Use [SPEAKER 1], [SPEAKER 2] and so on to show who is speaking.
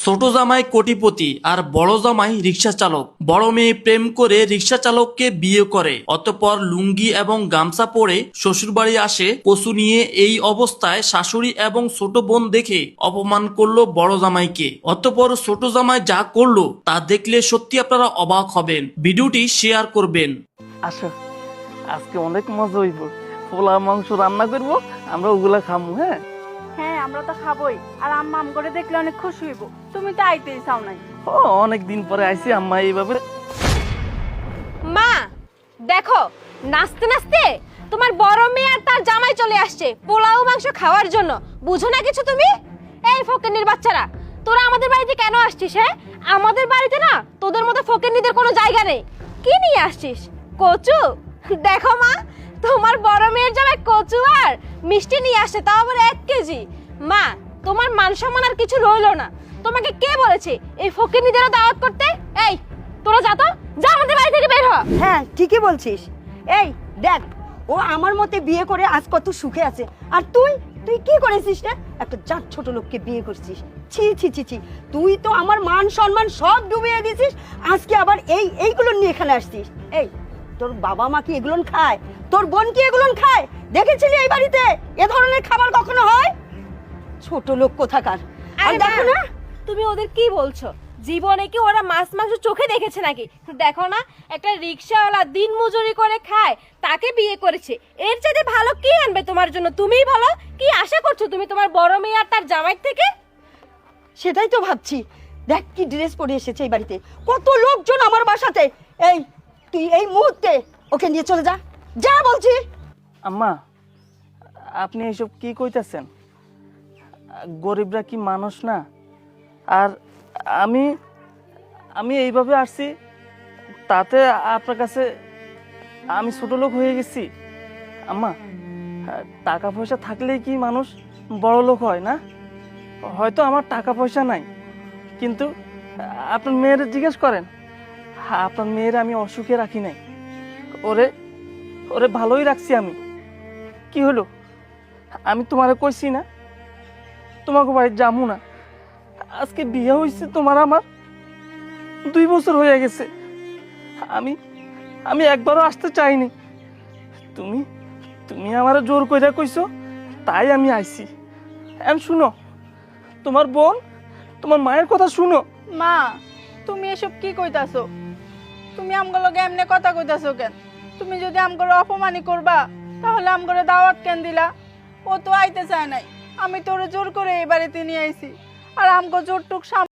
[SPEAKER 1] ছোট জামাই কোটিপতি আর বড় জামাই রিক্সা চালক। বড় মেয়ে প্রেম করে রিক্সা চালককে বিয়ে করে, অতঃপর লুঙ্গি এবং গামছা পরে শ্বশুরবাড়ি আসে কচু নিয়ে। এই অবস্থায় শাশুড়ি এবং ছোট বোন দেখে অপমান করলো বড় জামাইকে। অতঃপর ছোট জামাই যা করলো তা দেখলে সত্যি আপনারা অবাক হবেন। ভিডিওটি শেয়ার করবেন।
[SPEAKER 2] আসো, আজকে অনেক মজা হইব। পোলা মাংস রান্না করব, আমরা ওগুলা খামু। হ্যাঁ
[SPEAKER 3] হ্যাঁ, আমরা তো খাবোই। আর আম্মা আম করে দেখলে অনেক খুশি হইব। তুমি তো আইতেই চাও নাই।
[SPEAKER 2] ও অনেক দিন পরে আইছি আম্মা এইভাবে।
[SPEAKER 4] মা দেখো, নাচতে নাচতে তোমার বড় মেয়ে আর তার জামাই চলে আসছে পোলাও মাংস খাওয়ার জন্য। বুঝো না কিছু তুমি? এই ফকিন্নির বাচ্চারা, তোরা আমাদের বাড়িতে কেন আসছিস? হ্যাঁ, আমাদের বাড়িতে না তোদের মতো ফকিন্নিদের কোনো জায়গা নেই। কি নিয়ে আসছিস? কচু? দেখো মা, তোমার বড় মেয়ের জামাই কচু আর মিষ্টি নিয়ে আসছে, তাও আবার 1 কেজি। মা, তোমার মান সম্মান আর কিছু রইলো না। তোমাকে কে বলেছে এই ফকিন্নিদেরও দাওয়াত করতে? এই তোরা যা তো, যা আমাদের বাড়ি থেকে বের হ।
[SPEAKER 5] হ্যাঁ, ঠিকই বলছিস। এই দেখ, ও আমার মতে বিয়ে করে আজ কত সুখে আছে, আর তুই তুই কি করেছিস রে? একটা জাত ছোট লোককে বিয়ে করছিস। ছি ছি ছি ছি, তুই তো আমার মান সম্মান সব ডুবিয়ে দিছিস। আজকে আবার এইগুলো নিয়ে এখানে আসছিস। এই, তোর বাবা মা কি এগুলো খায়? তোর বোন কি এগুলো খায়? দেখেছিলি এই বাড়িতে এ ধরনের খাবার কখনো হয়? ছোট লোক কোথাকার। আর
[SPEAKER 4] আরে
[SPEAKER 5] দেখো না,
[SPEAKER 4] তুমি ওদের কি বলছো? জীবনে কি ওরা মাছ মাংস চোখে দেখেছে নাকি? দেখো না, একটা রিকশাওয়ালা দিন মজুরি করে খায়, তাকে বিয়ে করেছে। এর চাইতে ভালো কি আনবে তোমার জন্য? তুমিই বলো, কি আশা করছো তুমি তোমার বড় মেয়ে আর তার জামাই থেকে?
[SPEAKER 5] সেটাই তো ভাবছি। দেখ কি ড্রেস পরে এসেছে এই বাড়িতে, কত লোকজন আমার বাসাতে। এই, তুই এই মুহূর্তে ওকে নিয়ে চলে যা, যা বলছি।
[SPEAKER 2] আম্মা, আপনি এইসব কি কইতাছেন? গরিবরা কি মানুষ না? আর আমি আমি এইভাবে আসছি, তাতে আপনার কাছে আমি ছোট লোক হয়ে গেছি? আম্মা, টাকা পয়সা থাকলেই কি মানুষ বড় লোক হয় না? হয়তো আমার টাকা পয়সা নাই, কিন্তু আপনার মেয়ের জিজ্ঞেস করেন, আপনার মেয়ের আমি অসুখে রাখি নাই। ওরে ওরে ভালোই রাখছি আমি। কি হলো? আমি তোমারে কইছি না তোমাকে বাড়ি যাবো না? আজকে বিয়ে হয়েছে তোমার আমার 2 বছর হয়ে গেছে। আমি আমি একবারও আসতে চাইনি। তুমি তুমি আমারে জোর কইরা কইছো, তাই আমি আইছি। এম শুনো, তোমার বোন তোমার মায়ের কথা শুনো।
[SPEAKER 3] মা, তুমি এসব কি কইতাছো? তুমি আমগো লগে এমনি কথা কইতাছো কেন? তুমি যদি আমগো অপমানই করবা, তাহলে আমগো দাওয়াত কেন দিলা? ও তো আইতে চায় নাই, আমি তোরে জোর করে এই বাড়িতে নিয়ে আইছি। আর আমগো জোরটুক